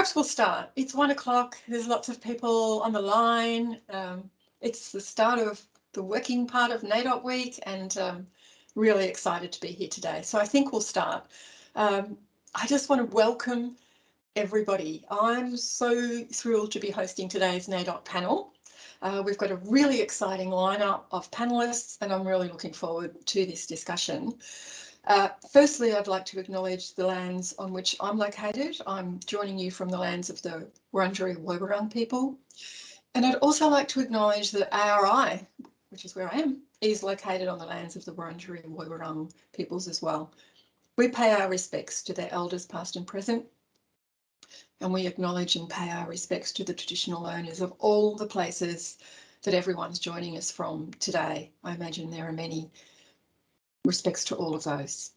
Perhaps we'll start. It's 1 o'clock. There's lots of people on the line. It's the start of the working part of NAIDOC week, and really excited to be here today. So I think we'll start. I just want to welcome everybody. I'm so thrilled to be hosting today's NAIDOC panel. We've got a really exciting lineup of panelists, and I'm really looking forward to this discussion. Firstly, I'd like to acknowledge the lands on which I'm located. I'm joining you from the lands of the Wurundjeri Wurrung people. And I'd also like to acknowledge that ARI, which is where I am, is located on the lands of the Wurundjeri Wurrung peoples as well. We pay our respects to their elders past and present, and we acknowledge and pay our respects to the traditional owners of all the places that everyone's joining us from today. I imagine there are many respects to all of those.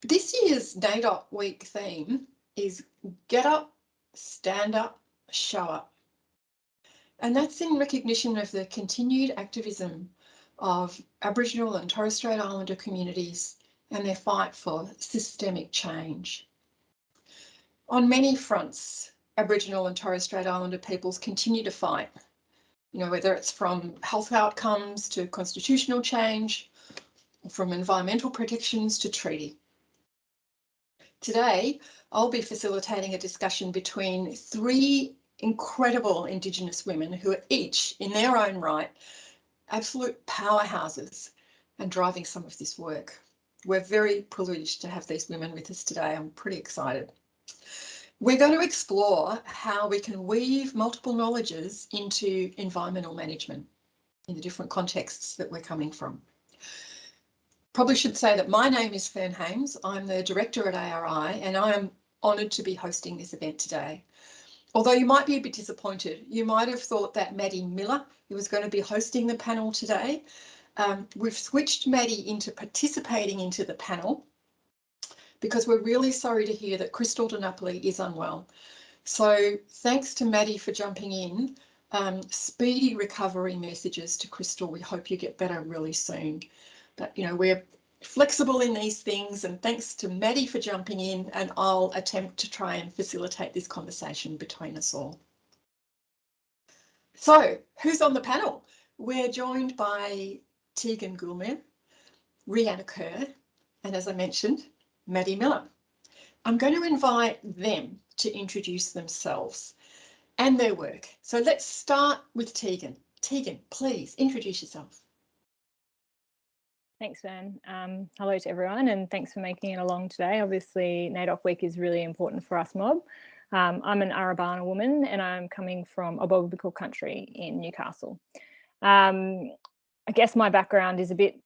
This year's NAIDOC week theme is Get Up, Stand Up, Show Up. And that's in recognition of the continued activism of Aboriginal and Torres Strait Islander communities and their fight for systemic change. On many fronts, Aboriginal and Torres Strait Islander peoples continue to fight, whether it's from health outcomes to constitutional change, from environmental protections to treaty. Today, I'll be facilitating a discussion between three incredible Indigenous women who are each, in their own right, absolute powerhouses and driving some of this work. We're very privileged to have these women with us today. I'm pretty excited. We're going to explore how we can weave multiple knowledges into environmental management in the different contexts that we're coming from. Probably should say that my name is Fern. I'm the director at ARI, and I am honoured to be hosting this event today. Although you might be a bit disappointed, you might have thought that Maddi Miller, who was going to be hosting the panel today, we've switched Maddi into participating into the panel because we're really sorry to hear that Crystal Napoli is unwell. So thanks to Maddi for jumping in. Speedy recovery messages to Crystal. We hope you get better really soon. But, we're flexible in these things, and thanks to Maddi for jumping in, and I'll attempt to try and facilitate this conversation between us all. So who's on the panel? We're joined by Teagan Goolmeer, Rhianna Kerr, and as I mentioned, Maddi Miller. I'm going to invite them to introduce themselves and their work. So let's start with Teagan. Teagan, please introduce yourself. Thanks, Fern. Hello to everyone, and thanks for making it along today. Obviously, NAIDOC week is really important for us mob. I'm an Arabunna woman, and I'm coming from Aboriginal country in Newcastle. I guess my background is a bit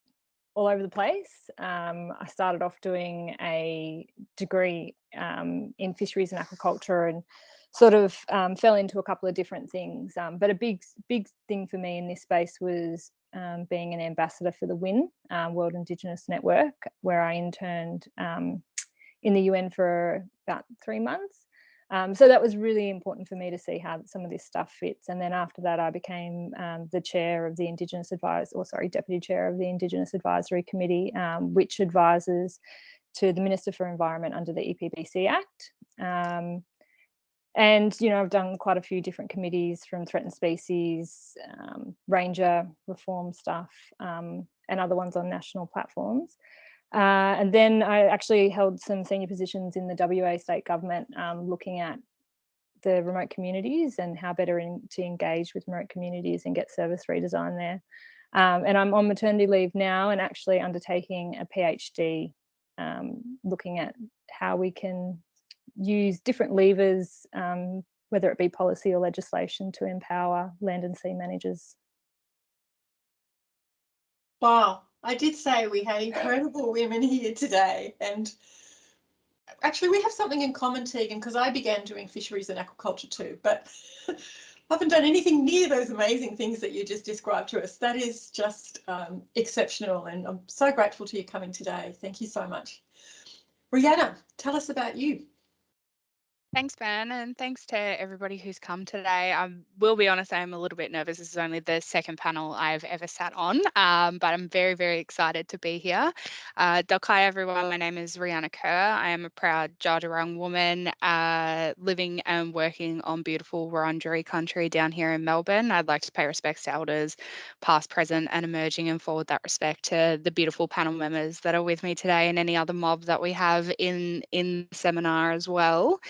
all over the place. I started off doing a degree in fisheries and aquaculture, and sort of fell into a couple of different things. But a big thing for me in this space was being an ambassador for the WIN, World Indigenous Network, where I interned in the UN for about 3 months. So that was really important for me to see how some of this stuff fits. And then after that, I became the chair of the deputy chair of the Indigenous Advisory Committee, which advises to the Minister for Environment under the EPBC Act. And, I've done quite a few different committees, from threatened species, ranger reform stuff, and other ones on national platforms. And then I actually held some senior positions in the WA state government, looking at the remote communities and how better to engage with remote communities and get service redesign there. And I'm on maternity leave now and actually undertaking a PhD, looking at how we can use different levers, whether it be policy or legislation, to empower land and sea managers. Wow, I did say we had incredible women here today, and actually we have something in common, Teagan, because I began doing fisheries and aquaculture too, but I haven't done anything near those amazing things that you just described to us. That is just exceptional, and I'm so grateful to you coming today. Thank you so much. Rhianna, tell us about you. Thanks, Fern, and thanks to everybody who's come today. I will be honest, I am a little bit nervous. This is only the second panel I've ever sat on, but I'm very, very excited to be here. Hi, everyone. My name is Rhianna Kerr. I am a proud Dja Dja Wurrung woman living and working on beautiful Wurundjeri country down here in Melbourne. I'd like to pay respects to elders, past, present, and emerging, and forward that respect to the beautiful panel members that are with me today and any other mob that we have in the seminar as well.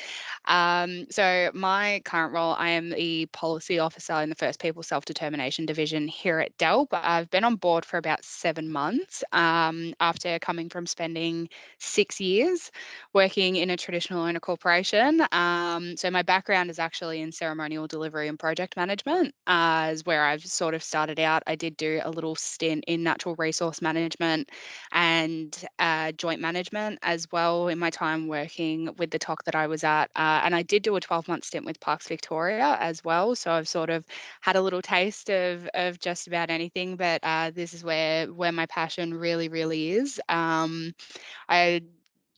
So my current role, I am the policy officer in the First People Self-Determination Division here at DELWP. I've been on board for about 7 months after coming from spending 6 years working in a traditional owner corporation. So my background is actually in ceremonial delivery and project management, is where I've sort of started out. I did do a little stint in natural resource management and joint management as well in my time working with the TOC that I was at. And I did do a 12-month stint with Parks Victoria as well. So I've sort of had a little taste of just about anything, but this is where my passion really, really is.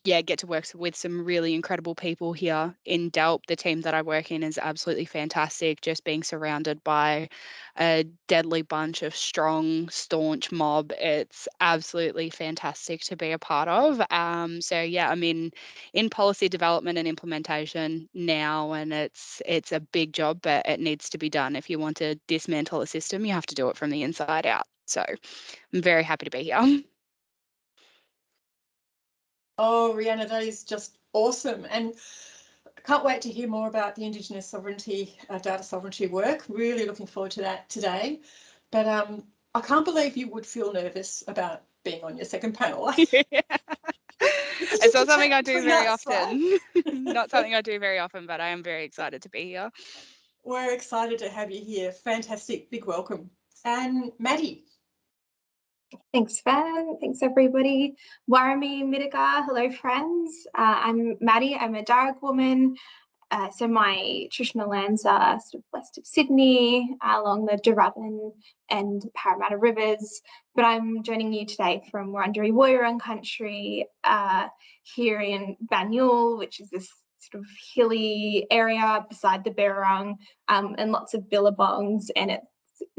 I get to work with some really incredible people here in DELWP. The team that I work in is absolutely fantastic, just being surrounded by a deadly bunch of strong, staunch mob. It's absolutely fantastic to be a part of. So yeah, I'm in policy development and implementation now, and it's a big job, but it needs to be done. If you want to dismantle a system, you have to do it from the inside out. So I'm very happy to be here. Oh, Rhianna, that is just awesome. And I can't wait to hear more about the Indigenous sovereignty, data sovereignty work. Really looking forward to that today. But I can't believe you would feel nervous about being on your second panel. It's not something I do very often. Right? Not something I do very often, but I am very excited to be here. We're excited to have you here. Fantastic. Big welcome. And Maddi. Thanks, Fern. Thanks, everybody. Warami Midiga. Hello, friends. I'm Maddi. I'm a Darug woman. So my traditional lands are sort of west of Sydney, along the Darug and Parramatta rivers. But I'm joining you today from Wurundjeri Wurrung country here in Banyul, which is this sort of hilly area beside the Birrarung, and lots of billabongs, and it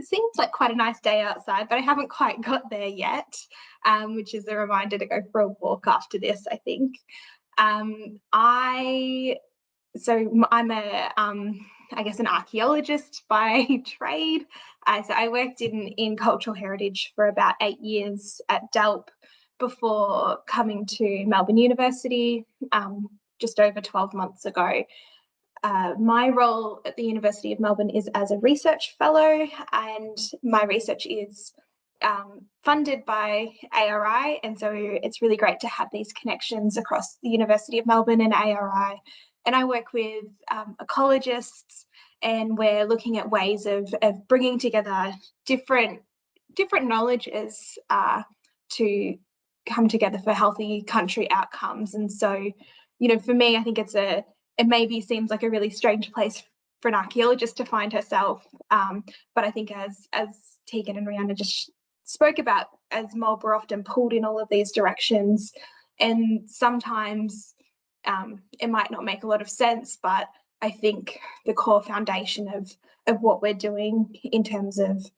seems like quite a nice day outside, but I haven't quite got there yet, which is a reminder to go for a walk after this, I think. I'm a, I guess, an archaeologist by trade. So I worked in cultural heritage for about 8 years at DELWP before coming to Melbourne University just over 12 months ago. My role at the University of Melbourne is as a research fellow, and my research is funded by ARI, and so it's really great to have these connections across the University of Melbourne and ARI. And I work with ecologists, and we're looking at ways of bringing together different knowledges to come together for healthy country outcomes. And so, for me, I think it maybe seems like a really strange place for an archaeologist to find herself, but I think as Teagan and Rhianna just spoke about, as mob, we're often pulled in all of these directions, and sometimes it might not make a lot of sense, but I think the core foundation of what we're doing in terms of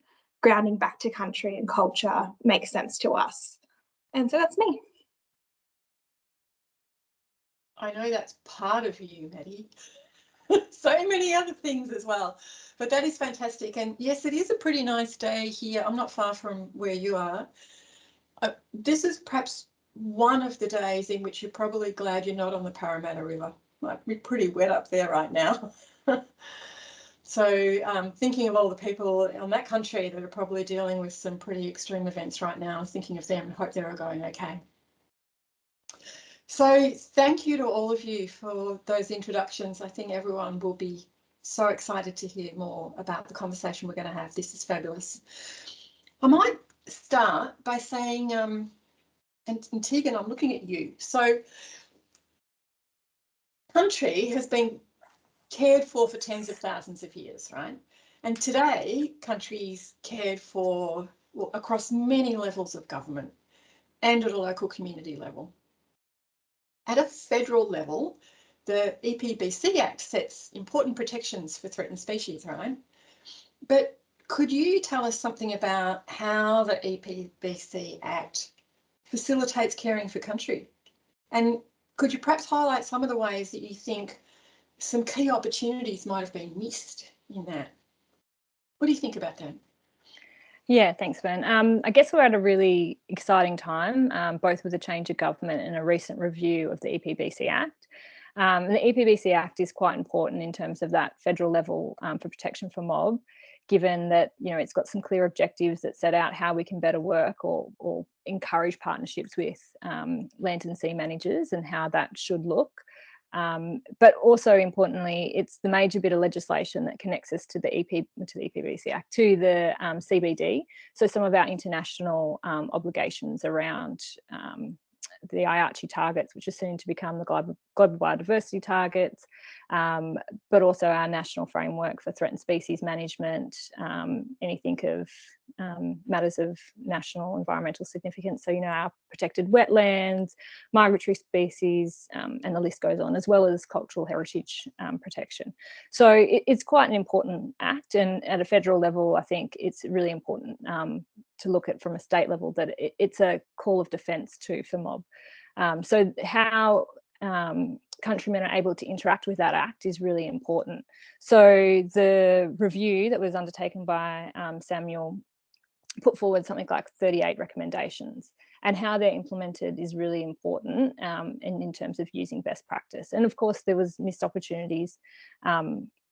grounding back to country and culture makes sense to us. And so that's me. I know that's part of you, Maddi. So many other things as well, but that is fantastic. And yes, it is a pretty nice day here. I'm not far from where you are. This is perhaps one of the days in which you're probably glad you're not on the Parramatta River. Might be pretty wet up there right now. So thinking of all the people on that country that are probably dealing with some pretty extreme events right now, thinking of them and hope they're all going okay. So thank you to all of you for those introductions. I think everyone will be so excited to hear more about the conversation we're going to have. This is fabulous. I might start by saying, and Teagan, I'm looking at you. So country has been cared for tens of thousands of years, right? And today, country's cared for across many levels of government and at a local community level. At a federal level, the EPBC Act sets important protections for threatened species, right? But could you tell us something about how the EPBC Act facilitates caring for country? And could you perhaps highlight some of the ways that you think some key opportunities might have been missed in that? What do you think about that? Yeah, thanks, Fern. I guess we're at a really exciting time, both with a change of government and a recent review of the EPBC Act. The EPBC Act is quite important in terms of that federal level for protection for mob, given that, you know, it's got some clear objectives that set out how we can better work or encourage partnerships with land and sea managers and how that should look. But also importantly, it's the major bit of legislation that connects us to the EPBC Act, to the CBD. So some of our international obligations around the IARCI targets, which are soon to become the global biodiversity targets, but also our national framework for threatened species management, anything of matters of national environmental significance. So, you know, our protected wetlands, migratory species, and the list goes on, as well as cultural heritage protection. So it's quite an important act, and at a federal level, I think it's really important to look at from a state level that it's a call of defence too for mob. So how countrymen are able to interact with that act is really important. So the review that was undertaken by Samuel put forward something like 38 recommendations, and how they're implemented is really important in terms of using best practice. And of course, there was missed opportunities.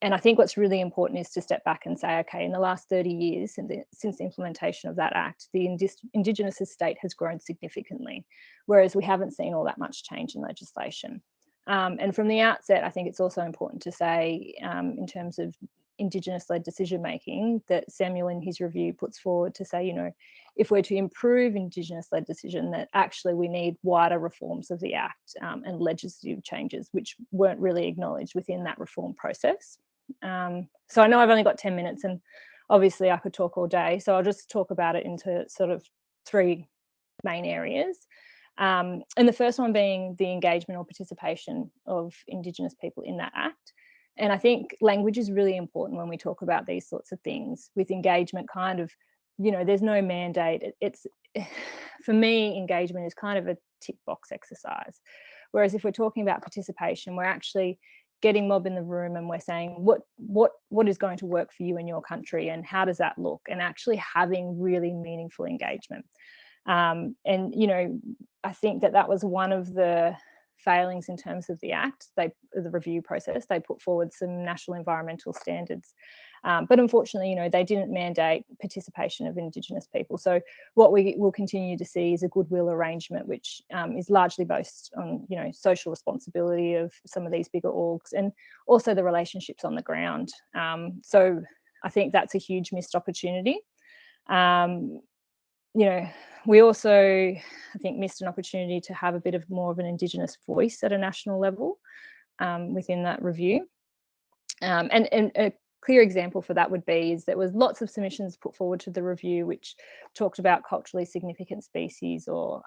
And I think what's really important is to step back and say, okay, in the last 30 years since the implementation of that act, the Indigenous estate has grown significantly, whereas we haven't seen all that much change in legislation. And from the outset, I think it's also important to say, in terms of Indigenous-led decision-making, that Samuel in his review puts forward to say, you know, if we're to improve Indigenous-led decision, that actually we need wider reforms of the Act and legislative changes, which weren't really acknowledged within that reform process. So I know I've only got 10 minutes, and obviously I could talk all day, so I'll just talk about it into sort of three main areas. And the first one being the engagement or participation of Indigenous people in that Act. And I think language is really important when we talk about these sorts of things. With engagement, kind of, you know, there's no mandate. It's, for me, engagement is kind of a tick box exercise. Whereas if we're talking about participation, we're actually getting mob in the room and we're saying what is going to work for you in your country, and how does that look, and actually having really meaningful engagement. And, you know, I think that was one of the failings in terms of the Act, the review process. They put forward some national environmental standards, but unfortunately, you know, they didn't mandate participation of Indigenous people. So what we will continue to see is a goodwill arrangement, which is largely based on, you know, social responsibility of some of these bigger orgs, and also the relationships on the ground. So I think that's a huge missed opportunity. You know, we also, I think, missed an opportunity to have a bit of more of an Indigenous voice at a national level within that review. And a clear example for that would be is there was lots of submissions put forward to the review which talked about culturally significant species, or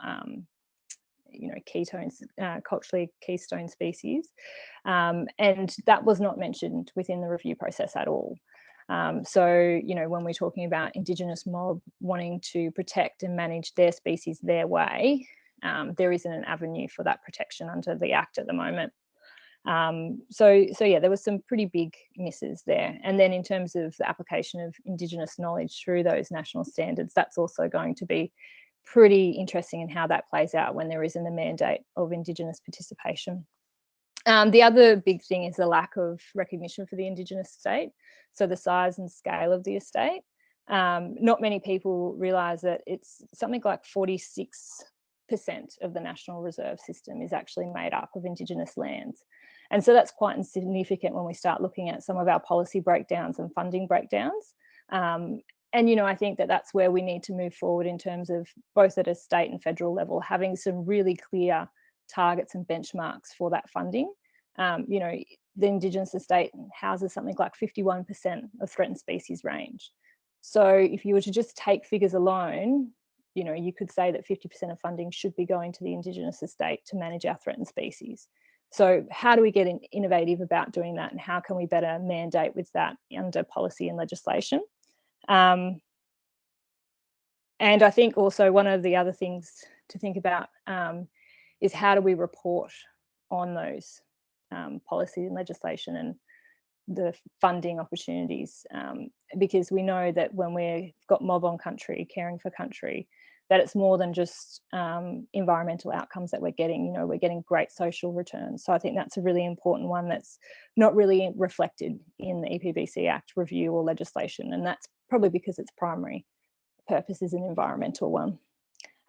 you know, culturally keystone species, and that was not mentioned within the review process at all. So, you know, when we're talking about Indigenous mob wanting to protect and manage their species their way, there isn't an avenue for that protection under the Act at the moment. So yeah, there was some pretty big misses there. And then in terms of the application of Indigenous knowledge through those national standards, that's also going to be pretty interesting in how that plays out when there isn't a mandate of Indigenous participation. The other big thing is the lack of recognition for the Indigenous estate, so the size and scale of the estate. Not many people realise that it's something like 46% of the National Reserve System is actually made up of Indigenous lands. And so that's quite insignificant when we start looking at some of our policy breakdowns and funding breakdowns. And, you know, I think that that's where we need to move forward in terms of both at a state and federal level, having some really clear targets and benchmarks for that funding. You know, the Indigenous estate houses something like 51% of threatened species range. So if you were to just take figures alone, you know, you could say that 50% of funding should be going to the Indigenous estate to manage our threatened species. So how do we get innovative about doing that, and how can we better mandate with that under policy and legislation? And I think also one of the other things to think about is how do we report on those policy and legislation and the funding opportunities, because we know that when we've got mob on country, caring for country, that it's more than just environmental outcomes that we're getting. You know, we're getting great social returns. So I think that's a really important one that's not really reflected in the EPBC Act review or legislation, and that's probably because its primary purpose is an environmental one.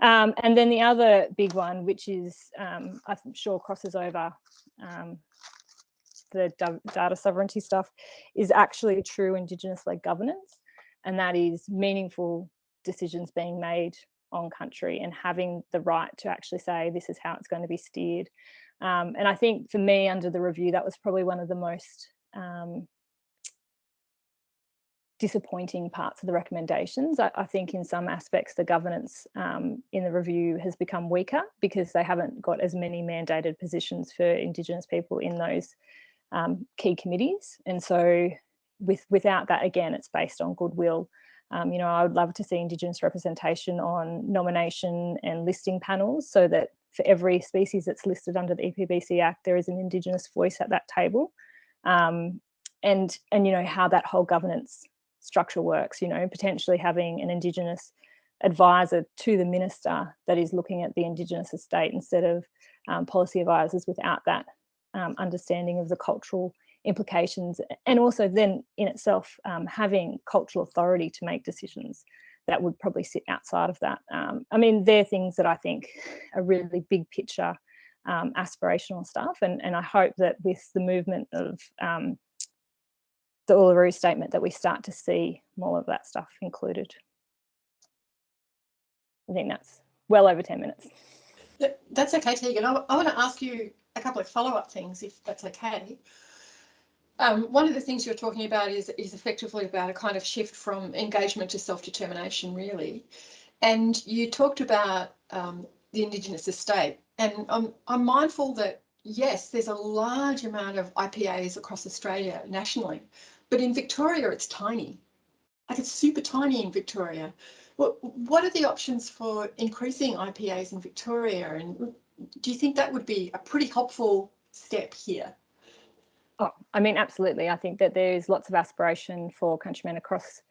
And then the other big one, which is I'm sure crosses over the data sovereignty stuff, is actually true Indigenous-led governance, and that is meaningful decisions being made on country and having the right to actually say this is how it's going to be steered. And I think for me, under the review, that was probably one of the most disappointing parts of the recommendations. I think in some aspects the governance in the review has become weaker because they haven't got as many mandated positions for Indigenous people in those key committees. And so without that, again, it's based on goodwill. You know, I would love to see Indigenous representation on nomination and listing panels, so that for every species that's listed under the EPBC Act, there is an Indigenous voice at that table. And you know, how that whole governance structure works, you know, potentially having an Indigenous advisor to the minister that is looking at the Indigenous estate instead of policy advisors without that understanding of the cultural implications, and also then in itself having cultural authority to make decisions that would probably sit outside of that. I mean, they're things that I think are really big picture aspirational stuff, and I hope that with the movement of the Uluru Statement that we start to see more of that stuff included. I think that's well over 10 minutes. That's okay, Teagan. I want to ask you a couple of follow-up things, if that's okay. One of the things you're talking about is effectively about a kind of shift from engagement to self-determination, really. And you talked about the Indigenous estate, and I'm mindful that, yes, there's a large amount of IPAs across Australia nationally, but in Victoria it's tiny. Like, it's super tiny in Victoria. What are the options for increasing IPAs in Victoria, and do you think that would be a pretty helpful step here? Oh, I mean, absolutely. I think that there's lots of aspiration for countrymen across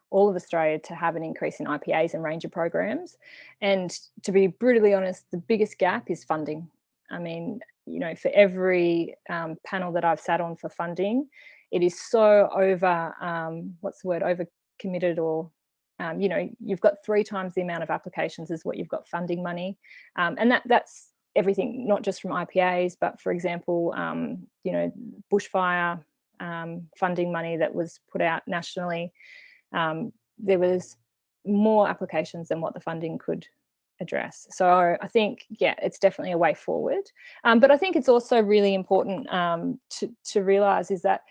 all of Australia to have an increase in IPAs and ranger programs. And to be brutally honest, the biggest gap is funding. I mean, you know, for every panel that I've sat on for funding, it is so over committed, or you know, you've got 3 times the amount of applications as what you've got funding money, and that's everything, not just from IPAs, but for example, you know, bushfire funding money that was put out nationally. There was more applications than what the funding could address. So I think, yeah, it's definitely a way forward. But I think it's also really important to realise is that,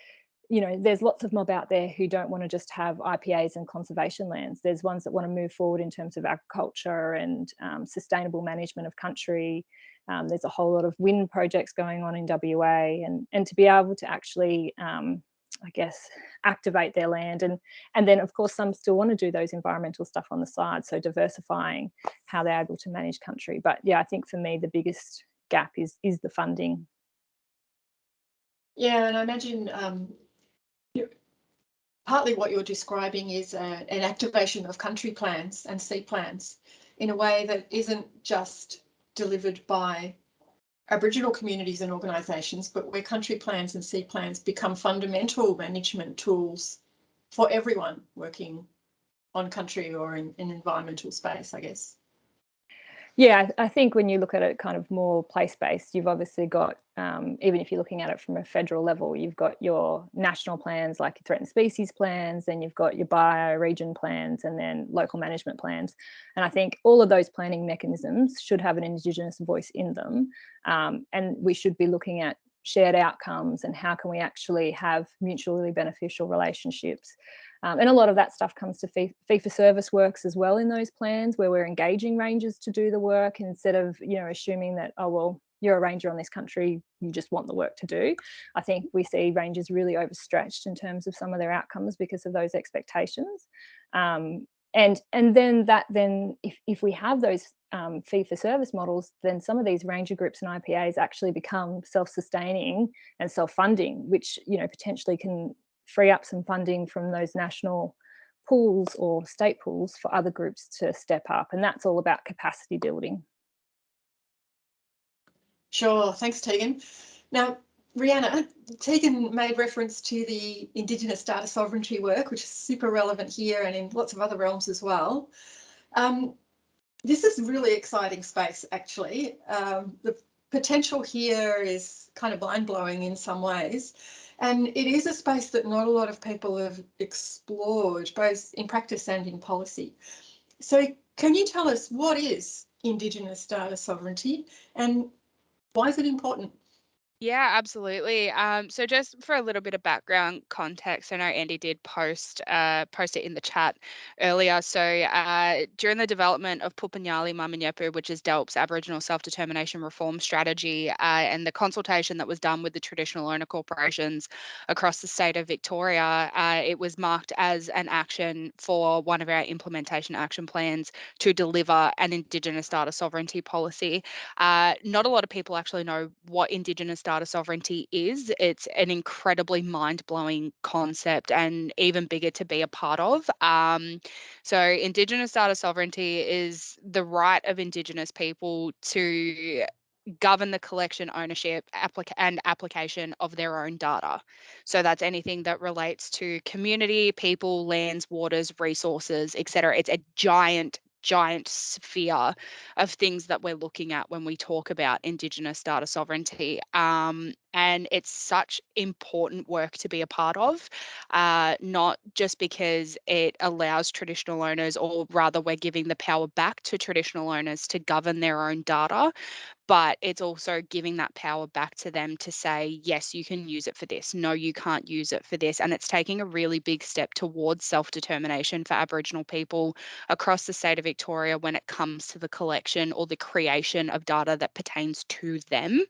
you know, there's lots of mob out there who don't want to just have IPAs and conservation lands. There's ones that want to move forward in terms of agriculture and sustainable management of country. There's a whole lot of wind projects going on in WA, and to be able to actually, I guess, activate their land. And then, of course, some still want to do those environmental stuff on the side, so diversifying how they're able to manage country. But yeah, I think for me, the biggest gap is the funding. Yeah, and I imagine partly what you're describing is an activation of country plans and sea plans in a way that isn't just delivered by Aboriginal communities and organisations, but where country plans and sea plans become fundamental management tools for everyone working on country or in environmental space, I guess. Yeah, I think when you look at it kind of more place-based, you've obviously got, even if you're looking at it from a federal level, you've got your national plans like your threatened species plans, then you've got your bioregion plans, and then local management plans. And I think all of those planning mechanisms should have an Indigenous voice in them. And we should be looking at shared outcomes and how can we actually have mutually beneficial relationships. And a lot of that stuff comes to fee-for-service works as well in those plans, where we're engaging rangers to do the work, and instead of, you know, assuming that, oh, well, you're a ranger on this country, you just want the work to do. I think we see rangers really overstretched in terms of some of their outcomes because of those expectations. And then if we have those fee-for-service models, then some of these ranger groups and IPAs actually become self-sustaining and self-funding, which, you know, potentially can free up some funding from those national pools or state pools for other groups to step up. And that's all about capacity building. Sure, thanks, Teagan. Now, Rhianna, Teagan made reference to the Indigenous data sovereignty work, which is super relevant here and in lots of other realms as well. This is a really exciting space, actually. The potential here is kind of mind-blowing in some ways. And it is a space that not a lot of people have explored, both in practice and in policy. So can you tell us, what is Indigenous data sovereignty and why is it important? Yeah, absolutely. So just for a little bit of background context, I know Andy did post it in the chat earlier. So during the development of Pupunyali Mamanyepu, which is DELWP's Aboriginal Self-Determination Reform Strategy, and the consultation that was done with the traditional owner corporations across the state of Victoria, it was marked as an action for one of our implementation action plans to deliver an Indigenous data sovereignty policy. Not a lot of people actually know what Indigenous data sovereignty is. It's an incredibly mind-blowing concept and even bigger to be a part of. So Indigenous data sovereignty is the right of Indigenous people to govern the collection, ownership, and application of their own data. So that's anything that relates to community, people, lands, waters, resources, etc. It's a giant sphere of things that we're looking at when we talk about Indigenous data sovereignty. And it's such important work to be a part of, not just because it allows traditional owners, or rather we're giving the power back to traditional owners to govern their own data, but it's also giving that power back to them to say, yes, you can use it for this. No, you can't use it for this. And it's taking a really big step towards self-determination for Aboriginal people across the state of Victoria when it comes to the collection or the creation of data that pertains to them.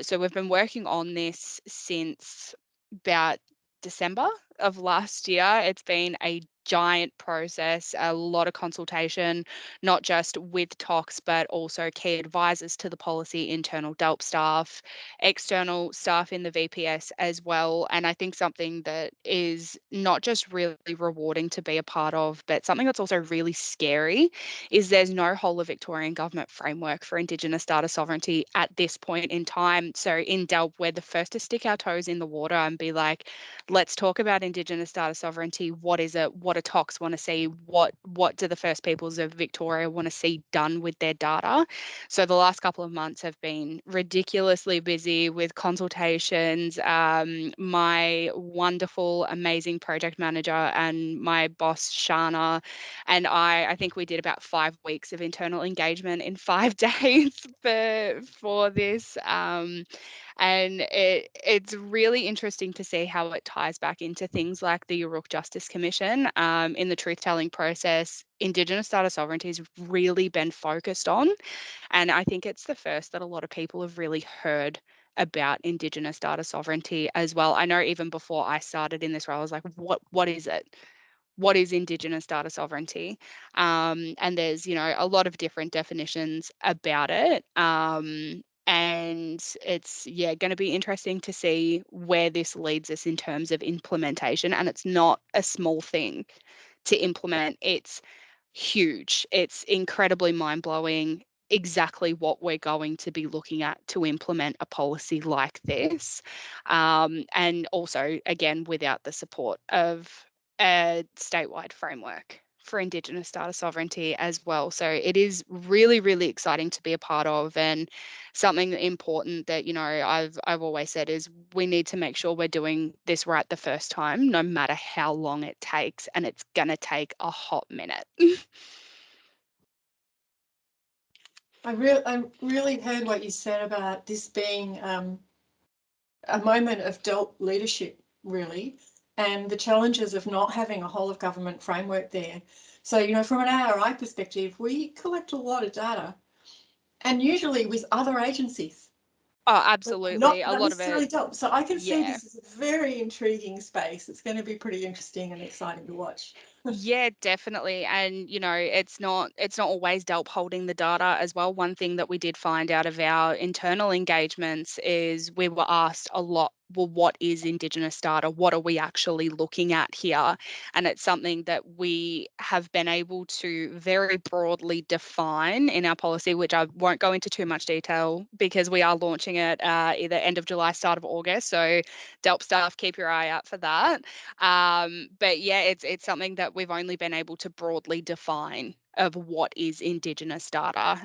So we've been working on this since about December of last year. It's been a giant process, a lot of consultation, not just with TOCs, but also key advisors to the policy, internal DELWP staff, external staff in the VPS as well. And I think something that is not just really rewarding to be a part of, but something that's also really scary is there's no whole of Victorian government framework for Indigenous data sovereignty at this point in time. So in DELWP, we're the first to stick our toes in the water and be like, let's talk about Indigenous data sovereignty. What is it? What do TOCs want to see? What do the First Peoples of Victoria want to see done with their data? So the last couple of months have been ridiculously busy with consultations. My wonderful, amazing project manager and my boss, Shana, and I think we did about 5 weeks of internal engagement in 5 days for this. And it's really interesting to see how it ties back into things like the Yurruk Justice Commission. In the truth-telling process, Indigenous data sovereignty has really been focused on. And I think it's the first that a lot of people have really heard about Indigenous data sovereignty as well. I know even before I started in this role, I was like, what is it? What is Indigenous data sovereignty? And there's, you know, a lot of different definitions about it. And it's, yeah, going to be interesting to see where this leads us in terms of implementation. And it's not a small thing to implement. It's huge. It's incredibly mind-blowing exactly what we're going to be looking at to implement a policy like this. And also, again, without the support of a statewide framework for Indigenous data sovereignty as well. So it is really, really exciting to be a part of, and something important that, you know, I've always said is we need to make sure we're doing this right the first time, no matter how long it takes, and it's going to take a hot minute. I really heard what you said about this being a moment of DELWP leadership, really, and the challenges of not having a whole of government framework there. So, you know, from an ARI perspective, we collect a lot of data, and usually with other agencies. Oh, absolutely. Not a lot of necessarily it. DELWP. So I can see Yeah. this is a very intriguing space. It's going to be pretty interesting and exciting to watch. Yeah, definitely. And it's not always DELWP holding the data as well. One thing that we did find out of our internal engagements is we were asked a lot, well, what is Indigenous data? What are we actually looking at here? And it's something that we have been able to very broadly define in our policy, which I won't go into too much detail because we are launching it either end of July, start of August. So DELWP staff, keep your eye out for that. But yeah, it's something that we've only been able to broadly define of what is Indigenous data.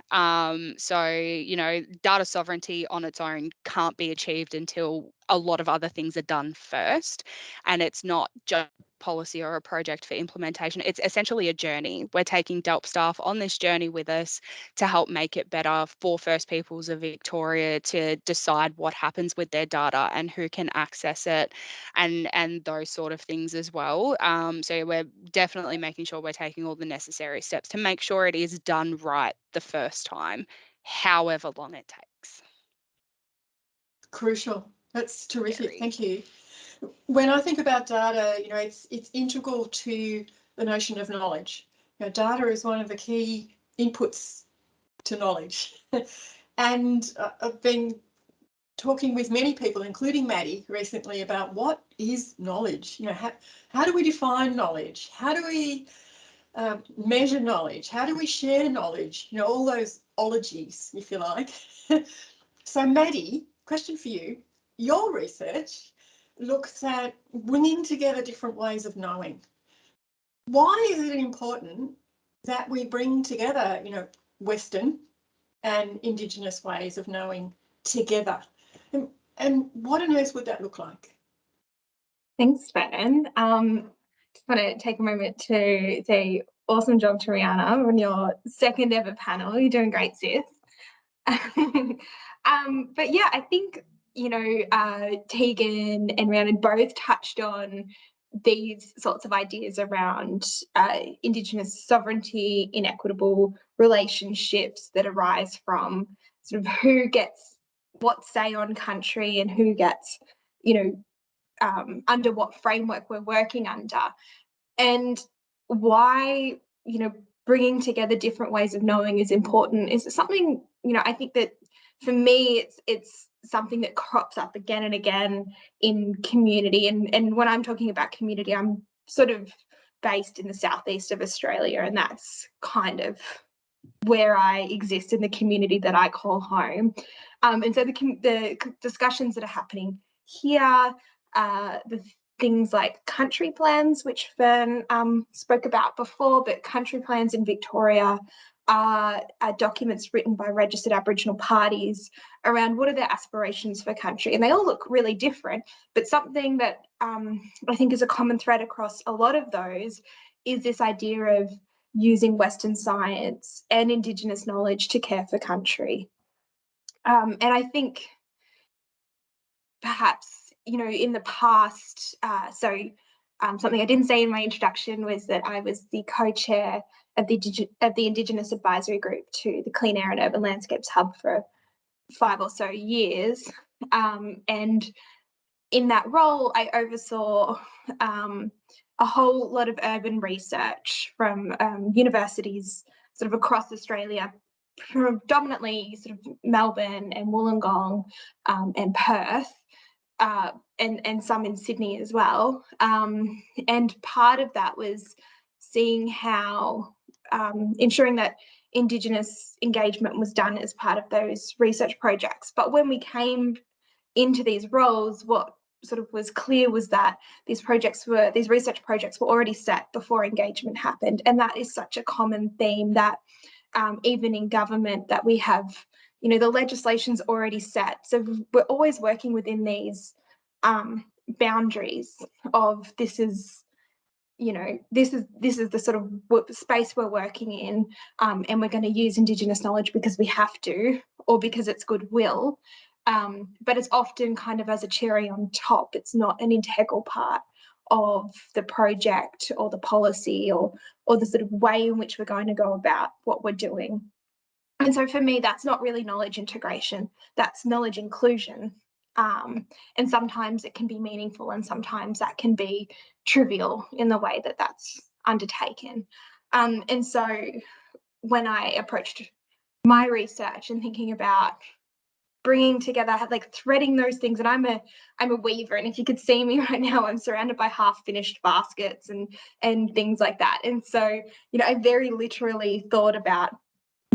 So, data sovereignty on its own can't be achieved until a lot of other things are done first. And it's not just policy or a project for implementation. It's essentially a journey. We're taking DELWP staff on this journey with us to help make it better for First Peoples of Victoria to decide what happens with their data and who can access it and those sort of things as well. So we're definitely making sure we're taking all the necessary steps to make sure it is done right the first time, however long it takes. Crucial. That's terrific. Very. Thank you. When I think about data, it's integral to the notion of knowledge. Data is one of the key inputs to knowledge. And I've been talking with many people, including Maddi, recently about what is knowledge. How do we define knowledge? How do we measure knowledge? How do we share knowledge? All those ologies, if you like. So Maddi, question for you. Your research looks at bringing together different ways of knowing. Why is it important that we bring together, Western and Indigenous ways of knowing together? And what on earth would that look like? Thanks, Fern. Just want to take a moment to say awesome job to Rhianna on your second ever panel. You're doing great, sis. But yeah, I think, Teagan and Rhianna both touched on these sorts of ideas around Indigenous sovereignty, inequitable relationships that arise from sort of who gets what say on country and who gets, under what framework we're working under, and why, bringing together different ways of knowing is important. Is something, I think that for me, it's something that crops up again and again in community. And when I'm talking about community, I'm sort of based in the southeast of Australia, and that's kind of where I exist in the community that I call home. And so the discussions that are happening here, the things like country plans, which Fern spoke about before, but country plans in Victoria are documents written by registered Aboriginal parties around what are their aspirations for country. And they all look really different, but something that I think is a common thread across a lot of those is this idea of using Western science and Indigenous knowledge to care for country. And I think perhaps, in the past, something I didn't say in my introduction was that I was the co-chair of the Indigenous Advisory Group to the Clean Air and Urban Landscapes Hub for 5 or so years. And in that role, I oversaw a whole lot of urban research from universities sort of across Australia, predominantly sort of Melbourne and Wollongong and Perth, and some in Sydney as well. And part of that was seeing how ensuring that Indigenous engagement was done as part of those research projects. But when we came into these roles, what sort of was clear was that these research projects were already set before engagement happened. And that is such a common theme that even in government, that we have, the legislation's already set. So we're always working within these boundaries of this is the sort of space we're working in, and we're going to use Indigenous knowledge because we have to, or because it's goodwill. But it's often kind of as a cherry on top. It's not an integral part of the project or the policy or the sort of way in which we're going to go about what we're doing. And so for me, that's not really knowledge integration, that's knowledge inclusion. And sometimes it can be meaningful and sometimes that can be trivial in the way that that's undertaken. And so when I approached my research and thinking about bringing together, like threading those things, and I'm a weaver, and if you could see me right now, I'm surrounded by half finished baskets and things like that. And so, you know, I very literally thought about